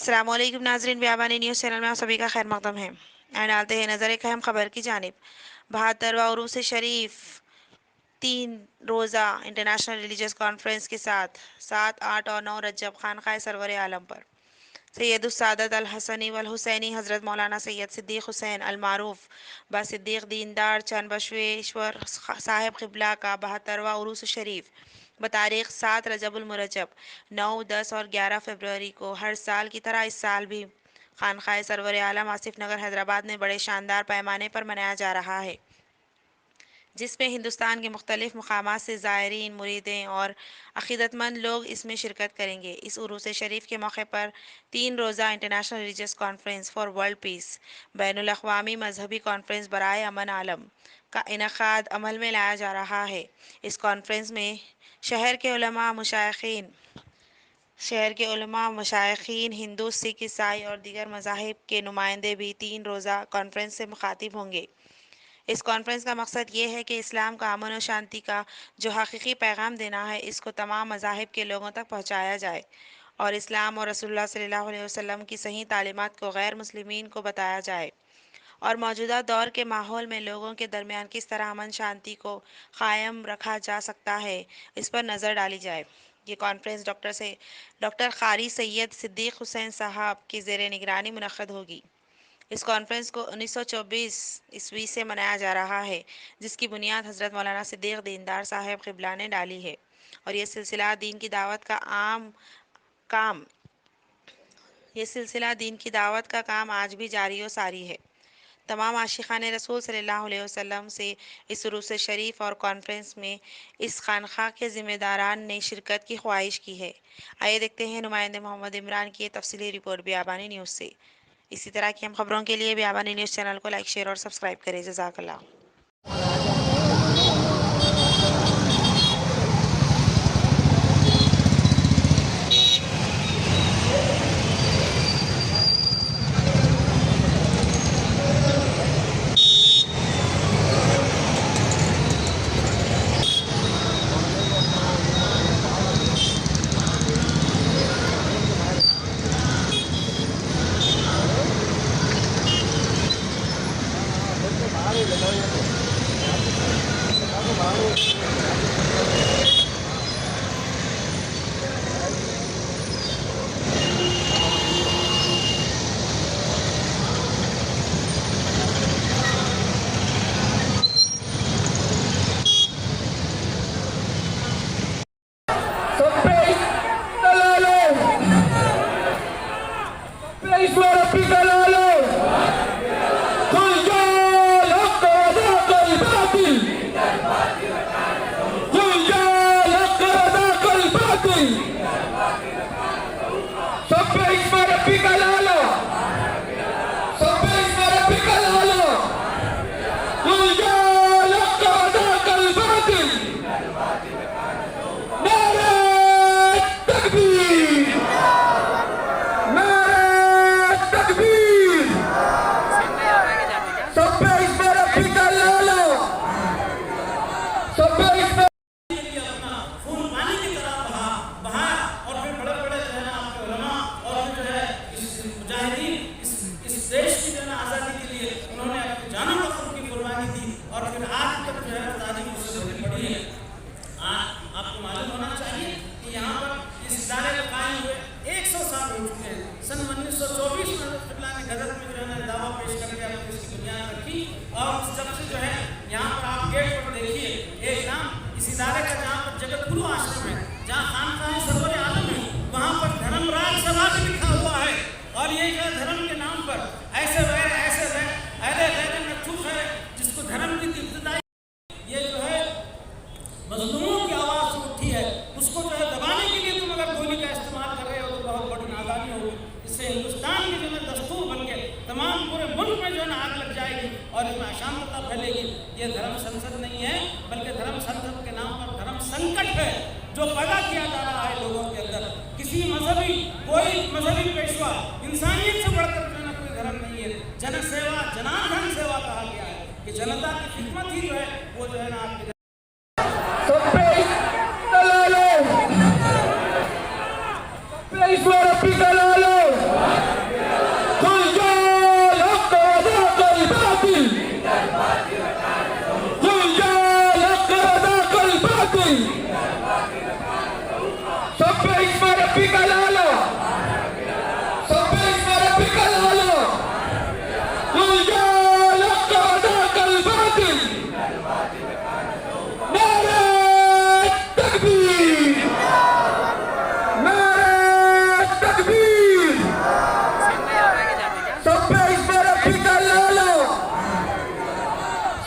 अस्सलाम वालेकुम नाजरीन, बियाबानी न्यूज़ चैनल में आप सभी का खैर मकदम है। आइए डालते हैं नज़र एक अहम खबर की जानिब। 72वां उरूस शरीफ 3 रोज़ा इंटरनेशनल रिलीजियस कॉन्फ्रेंस के साथ 7, 8 और 9 रजब खानकाह सरवर आलम पर सैयदुस्सादत अल हसनी वल हुसैनी हज़रत मौलाना सैयद सिद्दीक़ हुसैन अल मारूफ ब सिद्दीक़ दीनदार चंद बशवेश्वर साहिब क़िबला का 72वां उरूस शरीफ बतारीख 7 रजबुल मुरज्जब 9, 10 और 11 फरवरी को हर साल की तरह इस साल भी खानकाह सरवर आलम आसिफ नगर हैदराबाद में बड़े शानदार पैमाने पर मनाया जा रहा है, जिसमें हिंदुस्तान के मुख्तलिफ मकामात से ज़ायरीन, मुरीदें और अक़ीदतमंद लोग इसमें शिरकत करेंगे। इस उरूस शरीफ के मौके पर 3 रोज़ा international religious conference for world peace बैनुल अक़वामी मजहबी कॉन्फ्रेंस बराए अमन आलम का इनक़ाद अमल में लाया जा रहा है। इस कॉन्फ्रेंस में शहर के उलमा, मशाइखीन, हिंदू, सिख, ईसाई और दीगर मज़ाहिब के नुमाइंदे भी 3 रोज़ा कॉन्फ्रेंस से मुखातिब होंगे। इस कॉन्फ्रेंस का मकसद ये है कि इस्लाम का अमन और शांति का जो हकीकी पैगाम देना है, इसको तमाम मज़ाहिब के लोगों तक पहुँचाया जाए और इस्लाम और रसूलुल्लाह सल्लल्लाहु अलैहि वसल्लम की सही तालीमात को गैर मुस्लिमीन को बताया जाए और मौजूदा दौर के माहौल में लोगों के दरमियान किस तरह अमन शांति को कायम रखा जा सकता है, इस पर नज़र डाली जाए। ये कॉन्फ्रेंस डॉक्टर क़ारी सैयद सिद्दीक़ हुसैन साहब की ज़ेर निगरानी मुनक़्क़द होगी। इस कॉन्फ्रेंस को 1924 ईस्वी से मनाया जा रहा है, जिसकी बुनियाद हज़रत मौलाना सिद्दीक़ दीनदार साहिब क़िबला ने डाली है और ये सिलसिला दीन की दावत का काम आज भी जारी और सारी है। तमाम आशिक़ान रसूल सल्लल्लाहु अलैहि वसल्लम से इस उरूस शरीफ और कॉन्फ्रेंस में इस खानक़ाह के ज़िम्मेदारान ने शिरकत की ख्वाहिश की है। आइए देखते हैं नुमाइंदे मोहम्मद इमरान की ये तफसीली रिपोर्ट बियाबानी न्यूज़ से। इसी तरह की हम खबरों के लिए बियाबानी न्यूज़ चैनल को लाइक, शेयर और सब्सक्राइब करें। जज़ाकल्लाह। और इसमें अशांतता फैलेगी। ये धर्म संसद नहीं है, बल्कि धर्म संसद के नाम पर धर्म संकट है जो पैदा किया जा रहा है लोगों के अंदर। कोई मजहबी पेशवा इंसानियत से बढ़कर जो है कोई धर्म नहीं है। जन सेवा जनार्दन सेवा कहा गया है कि जनता की खिदमत ही जो है वो जो है ना आपकी Praise for the people,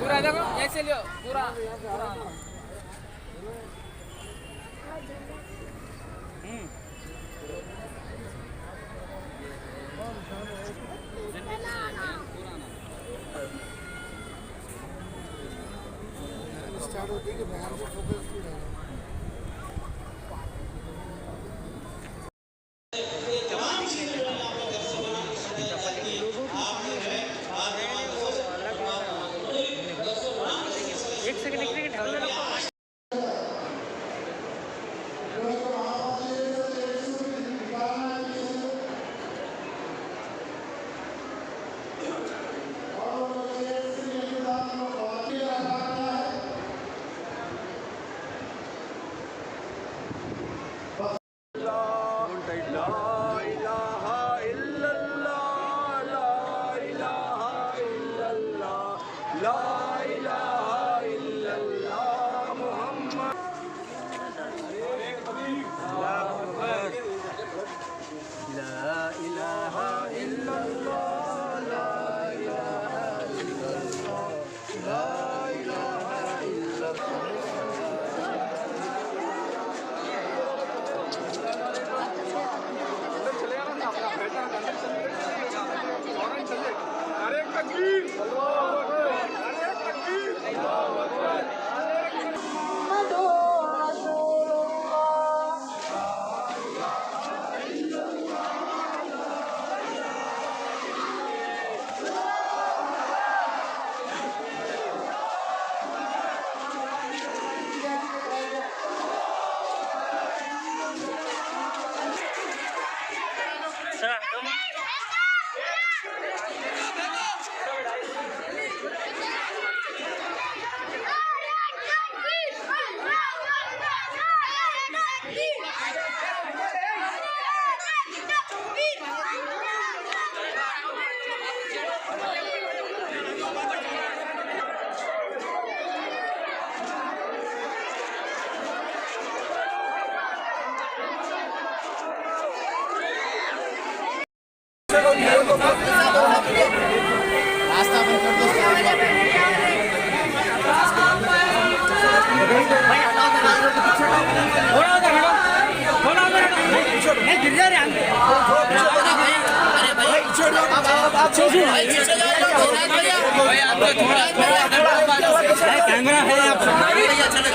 पूरा देखो ऐसे लियो पूरा पूरा एक सेकंड ढाल लो कैमरा है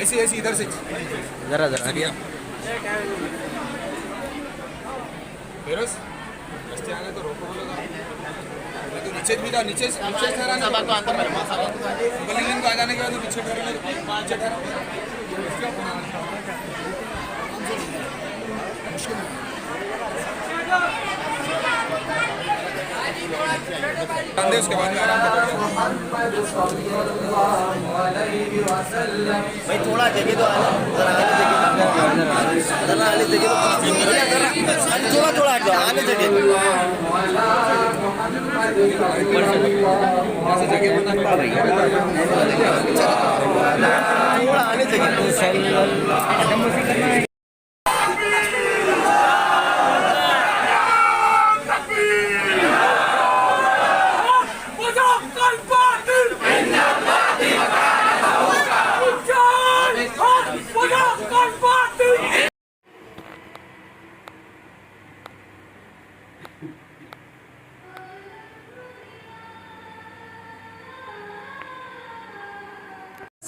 ऐसे ऐसे इधर से जरा जरा हटिया फिरोज रस्ते आने तो रोको बोलो तो नीचे भी था नीचे ठहरा ना बिल्डिंग को आ जाने के बाद पीछे ठहरा उसके बाद में आराम भाई थोड़ा जगह तो आने जगह थोड़ा थोड़ा हटो आने जगह थोड़ा आने जगह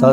100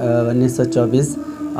1924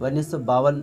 1952